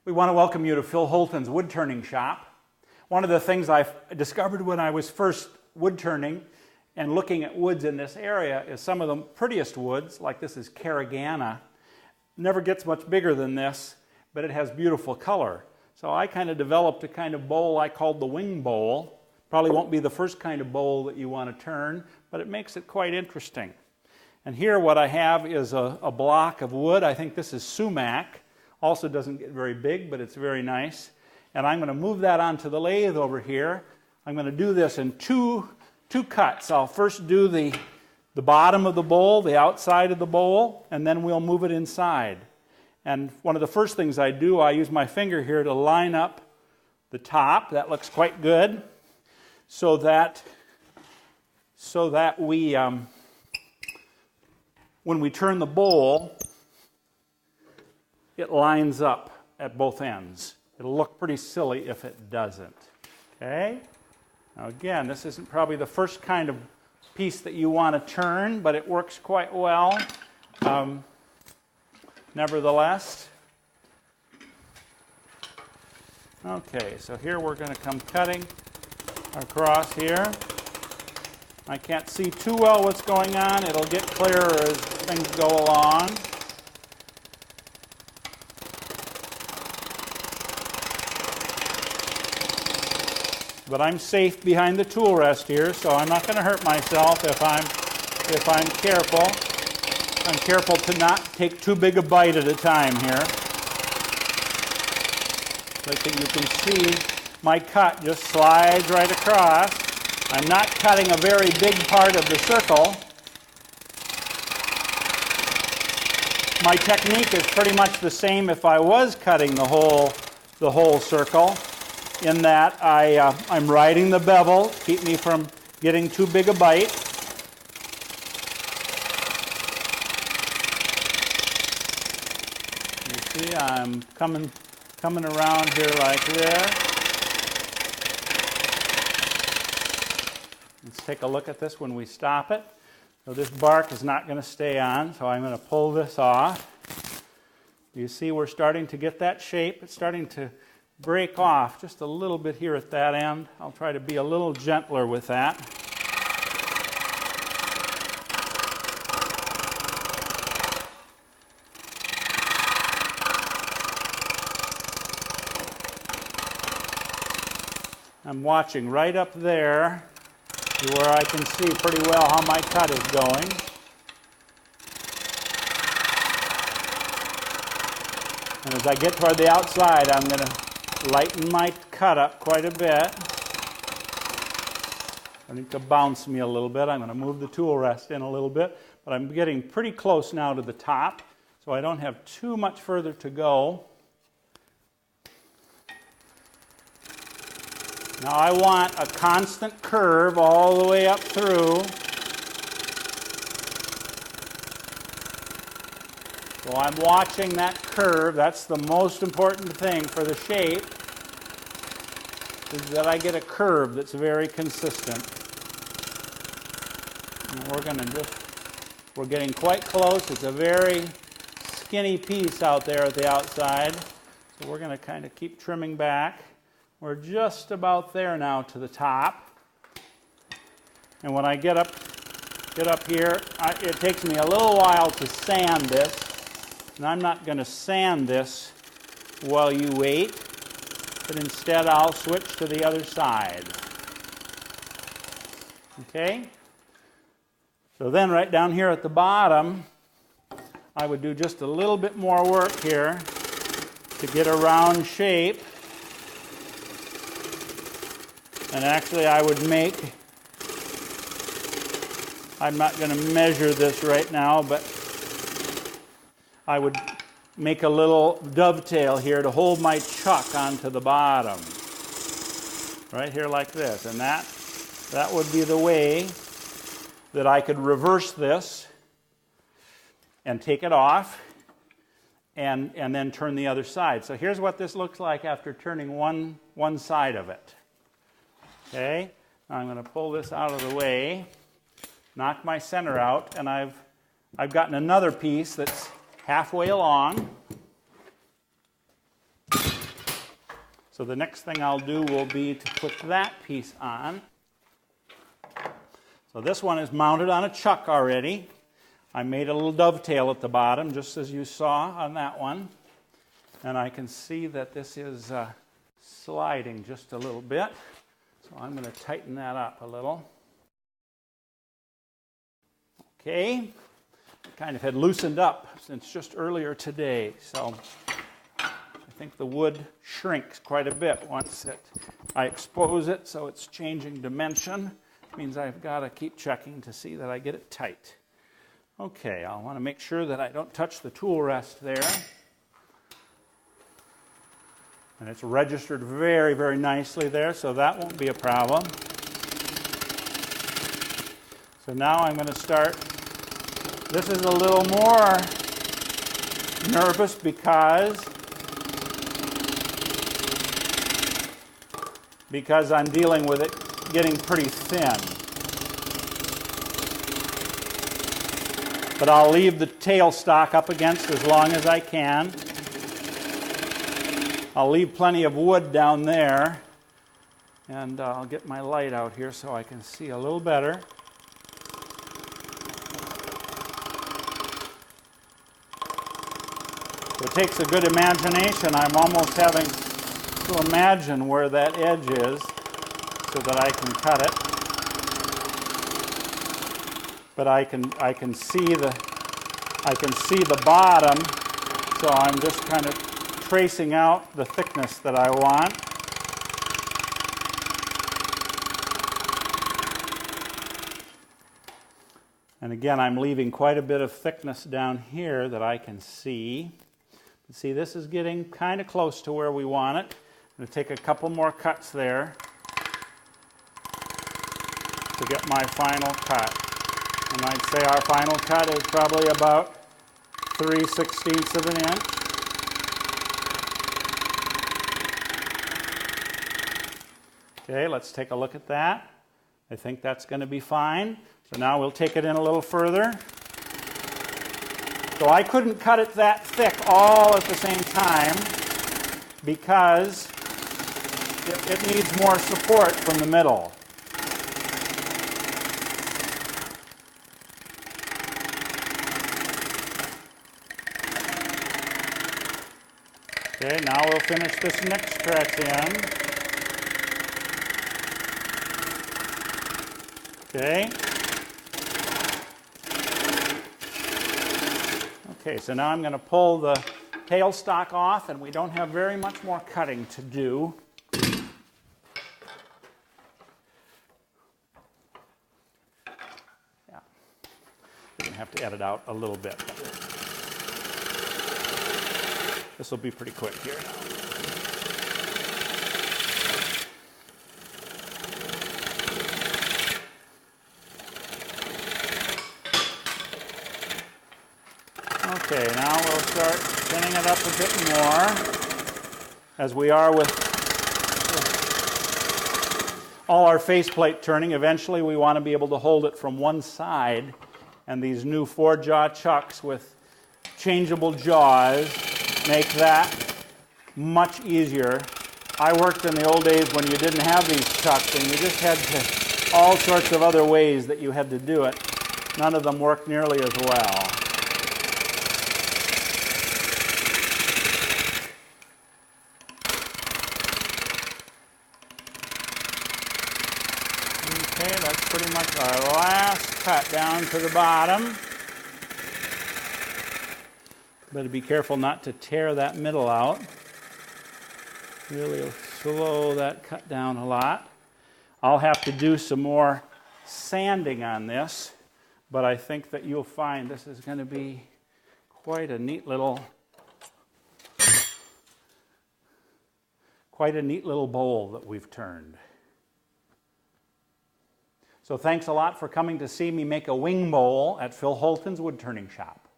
We want to welcome you to Phil Holton's wood turning shop. One of the things I discovered when I was first wood turning and looking at woods in this area is some of the prettiest woods, like this is Carragana, never gets much bigger than this, but it has beautiful color. So I kind of developed a kind of bowl I called the wing bowl. Probably won't be the first kind of bowl that you want to turn, but it makes it quite interesting. And here what I have is a block of wood. I think this is sumac. Also doesn't get very big, but it's very nice. And I'm going to move that onto the lathe over here. I'm going to do this in two cuts. I'll first do the bottom of the bowl, the outside of the bowl, and then we'll move it inside. And one of the first things I do, I use my finger here to line up the top. That looks quite good. So that we, when we turn the bowl, it lines up at both ends. It'll look pretty silly if it doesn't. Okay? Now again, this isn't probably the first kind of piece that you want to turn, but it works quite well. Nevertheless. Okay, so here we're going to come cutting across here. I can't see too well what's going on. It'll get clearer as things go along. But I'm safe behind the tool rest here, so I'm not going to hurt myself if I'm careful. I'm careful to not take too big a bite at a time here. So you can see my cut just slides right across. I'm not cutting a very big part of the circle. My technique is pretty much the same if I was cutting the whole circle, in that I'm riding the bevel to keep me from getting too big a bite. You see, I'm coming around here like this. Let's take a look at this when we stop it. So this bark is not going to stay on, so I'm going to pull this off. You see we're starting to get that shape. It's starting to break off just a little bit here at that end. I'll try to be a little gentler with that. I'm watching right up there where I can see pretty well how my cut is going. And as I get toward the outside, I'm going to lighten my cut up quite a bit. I need to bounce me a little bit. I'm going to move the tool rest in a little bit, but I'm getting pretty close now to the top, so I don't have too much further to go. Now I want a constant curve all the way up through. So I'm watching that curve. That's the most important thing for the shape, is that I get a curve that's very consistent. And we're getting quite close. It's a very skinny piece out there at the outside. So we're going to kind of keep trimming back. We're just about there now to the top. And when I get up here, it takes me a little while to sand this. And I'm not going to sand this while you wait, but instead I'll switch to the other side. Okay? So then right down here at the bottom, I would do just a little bit more work here to get a round shape. And actually I would make, I'm not going to measure this right now, but I would make a little dovetail here to hold my chuck onto the bottom. Right here like this. And that would be the way that I could reverse this and take it off and then turn the other side. So here's what this looks like after turning one side of it. Okay, now I'm going to pull this out of the way, knock my center out, and I've gotten another piece that's halfway along. So the next thing I'll do will be to put that piece on. So this one is mounted on a chuck already. I made a little dovetail at the bottom, just as you saw on that one. And I can see that this is sliding just a little bit. So I'm going to tighten that up a little. Okay. Kind of had loosened up since just earlier today. So I think the wood shrinks quite a bit once I expose it, so it's changing dimension. It means I've got to keep checking to see that I get it tight. Okay, I want to make sure that I don't touch the tool rest there. And it's registered very, very nicely there, so that won't be a problem. So now I'm going to start. This is a little more nervous because I'm dealing with it getting pretty thin. But I'll leave the tailstock up against as long as I can. I'll leave plenty of wood down there, and I'll get my light out here so I can see a little better. So it takes a good imagination. I'm almost having to imagine where that edge is so that I can cut it. But I can see the bottom, so I'm just kind of tracing out the thickness that I want. And again, I'm leaving quite a bit of thickness down here that I can see. See, this is getting kind of close to where we want it. I'm going to take a couple more cuts there to get my final cut. And I'd say our final cut is probably about 3/16 of an inch. Okay, let's take a look at that. I think that's going to be fine. So now we'll take it in a little further. So I couldn't cut it that thick all at the same time because it needs more support from the middle. Okay, now we'll finish this next stretch in. Okay. Okay, so now I'm going to pull the tailstock off, and we don't have very much more cutting to do. Yeah, we're going to have to edit out a little bit. This will be pretty quick here now. Okay, now we'll start thinning it up a bit more, as we are with all our faceplate turning. Eventually we want to be able to hold it from one side, and these new 4-jaw chucks with changeable jaws make that much easier. I worked in the old days when you didn't have these chucks, and you just had to, all sorts of other ways that you had to do it. None of them worked nearly as well. Okay, that's pretty much our last cut down to the bottom. Better be careful not to tear that middle out. Really slow that cut down a lot. I'll have to do some more sanding on this, but I think that you'll find this is going to be quite a neat little bowl that we've turned. So thanks a lot for coming to see me make a wing bowl at Phil Holton's wood turning shop.